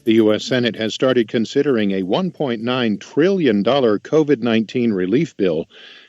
The U.S. Senate has started considering a $1.9 trillion COVID-19 relief bill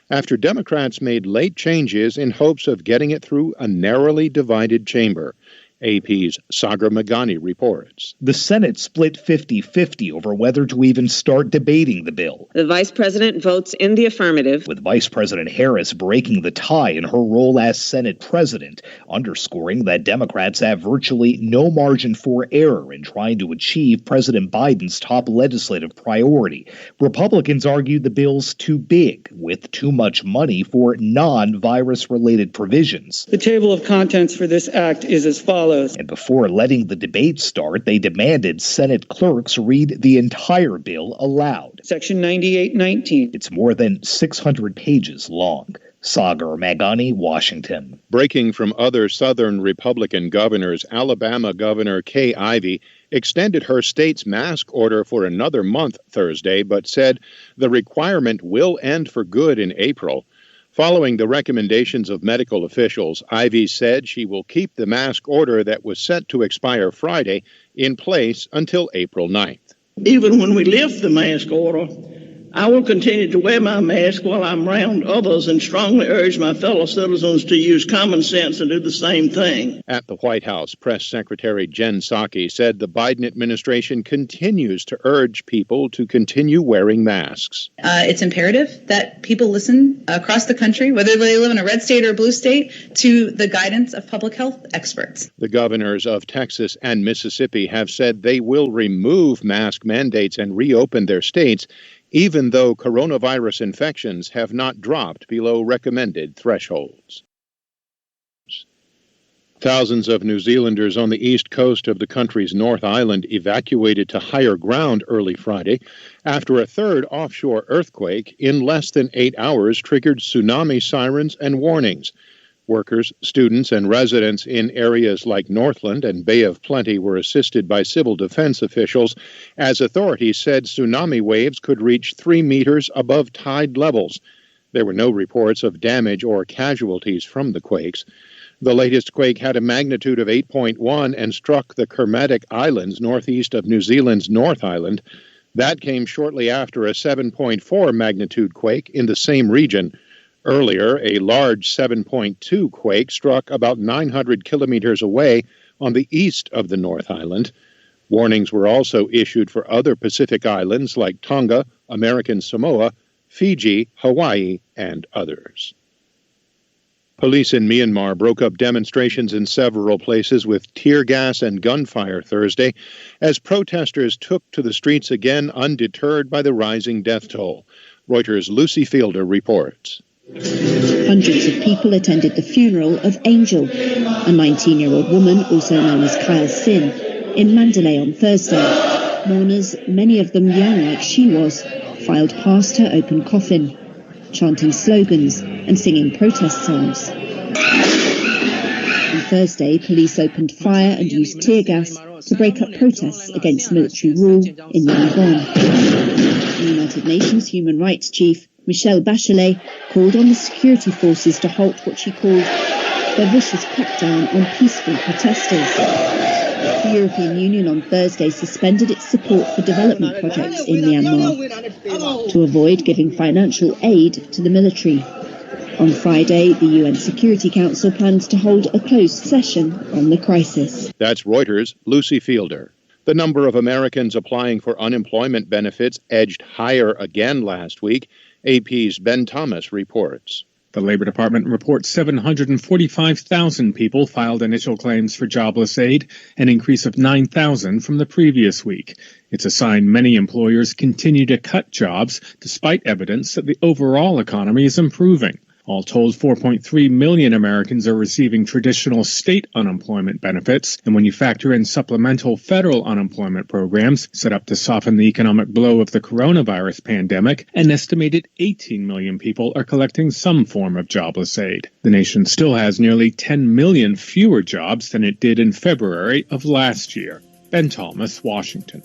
after Democrats made late changes in hopes of getting it through a narrowly divided chamber. AP's Sagar Meghani reports. The Senate split 50-50 over whether to even start debating the bill. The Vice President votes in the affirmative, with Vice President Harris breaking the tie in her role as Senate President, underscoring that Democrats have virtually no margin for error in trying to achieve President Biden's top legislative priority. Republicans argue the bill's too big, with too much money for non-virus-related provisions. The table of contents for this act is as follows. And before letting the debate start, they demanded Senate clerks read the entire bill aloud. Section 9819. It's more than 600 pages long. Sagar Meghani, Washington. Breaking from other Southern Republican governors, Alabama Governor Kay Ivey extended her state's mask order for another month Thursday, but said the requirement will end for good in April. Following the recommendations of medical officials, Ivey said she will keep the mask order that was set to expire Friday in place until April 9th. Even when we lift the mask order, I will continue to wear my mask while I'm around others and strongly urge my fellow citizens to use common sense and do the same thing. At the White House, Press Secretary Jen Psaki said the Biden administration continues to urge people to continue wearing masks. It's imperative that people listen across the country, whether they live in a red state or a blue state, to the guidance of public health experts. The governors of Texas and Mississippi have said they will remove mask mandates and reopen their states, even though coronavirus infections have not dropped below recommended thresholds. Thousands of New Zealanders on the east coast of the country's North Island evacuated to higher ground early Friday after a third offshore earthquake in less than 8 hours triggered tsunami sirens and warnings. Workers, students, and residents in areas like Northland and Bay of Plenty were assisted by civil defense officials as authorities said tsunami waves could reach 3 meters above tide levels. There were no reports of damage or casualties from the quakes. The latest quake had a magnitude of 8.1 and struck the Kermadec Islands northeast of New Zealand's North Island. That came shortly after a 7.4 magnitude quake in the same region. Earlier, a large 7.2 quake struck about 900 kilometers away on the east of the North Island. Warnings were also issued for other Pacific islands like Tonga, American Samoa, Fiji, Hawaii, and others. Police in Myanmar broke up demonstrations in several places with tear gas and gunfire Thursday as protesters took to the streets again undeterred by the rising death toll. Reuters' Lucy Fielder reports. Hundreds of people attended the funeral of Angel, a 19-year-old woman, also known as Kyle Sin, in Mandalay on Thursday. Mourners, many of them young like she was, filed past her open coffin, chanting slogans and singing protest songs. On Thursday, police opened fire and used tear gas to break up protests against military rule in Yangon. The United Nations Human Rights Chief Michelle Bachelet called on the security forces to halt what she called their vicious crackdown on peaceful protesters. The European Union on Thursday suspended its support for development projects in Myanmar to avoid giving financial aid to the military. On Friday, the UN Security Council plans to hold a closed session on the crisis. That's Reuters' Lucy Fielder. The number of Americans applying for unemployment benefits edged higher again last week. AP's Ben Thomas reports. The Labor Department reports 745,000 people filed initial claims for jobless aid, an increase of 9,000 from the previous week. It's a sign many employers continue to cut jobs, despite evidence that the overall economy is improving. All told, 4.3 million Americans are receiving traditional state unemployment benefits, and when you factor in supplemental federal unemployment programs set up to soften the economic blow of the coronavirus pandemic, an estimated 18 million people are collecting some form of jobless aid. The nation still has nearly 10 million fewer jobs than it did in February of last year. Ben Thomas, Washington.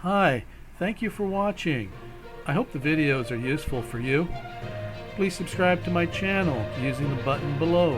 Hi, thank you for watching. I hope the videos are useful for you. Please subscribe to my channel using the button below.